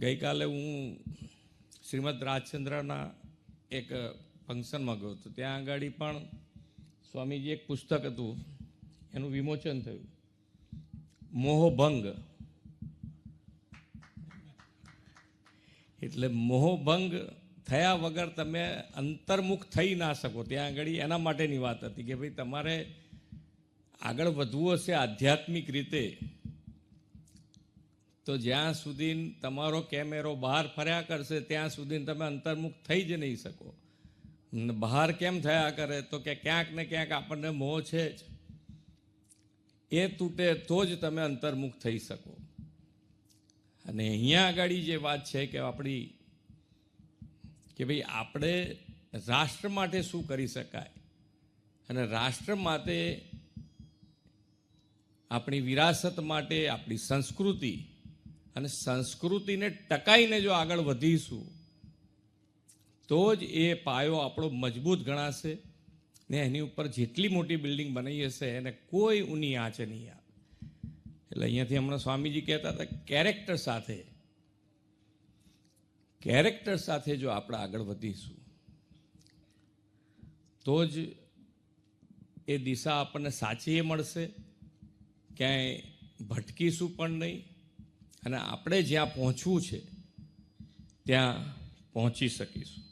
ગઈકાલે હું શ્રીમદ રાજચંદ્રના એક ફંક્શનમાં ગયો હતો. ત્યાં આગળ પણ સ્વામીજી એક પુસ્તક હતું, એનું વિમોચન થયું, મોહભંગ. એટલે મોહભંગ થયા વગર તમે અંતર્મુખ થઈ ના શકો. ત્યાં આગળ એના માટેની વાત હતી કે ભાઈ તમારે આગળ વધવું હશે આધ્યાત્મિક રીતે, તો જ્યાં સુધી તમારો કેમેરો બહાર ફર્યા કરશે ત્યાં સુધી તમે અંતર્મુખ થઈ જ નહીં શકો. બહાર કેમ થયા કરે? તો કે ક્યાંક ને ક્યાંક આપણને મોહ છે જ, એ તૂટે તો જ તમે અંતર્મુખ થઈ શકો. અને અહીંયા આગળ જે વાત છે કે આપણી કે ભાઈ આપણે રાષ્ટ્ર માટે શું કરી શકાય, અને રાષ્ટ્ર માટે આપણી વિરાસત માટે આપણી સંસ્કૃતિ, અને સંસ્કૃતિને ટકાઈને જો આગળ વધીશું તો જ એ પાયો આપણો મજબૂત ગણાશે ને એની ઉપર જેટલી મોટી બિલ્ડિંગ બનાવી હશે એને કોઈ ઊની આંચ નહીં આવે. એટલે અહીંયાથી હમણાં સ્વામીજી કહેતા હતા કેરેક્ટર સાથે જો આપણે આગળ વધીશું તો જ એ દિશા આપણને સાચી મળશે, ક્યાંય ભટકીશું પણ નહીં, અને આપણે જ્યાં પહોંચવું છે ત્યાં પહોંચી શકીશું.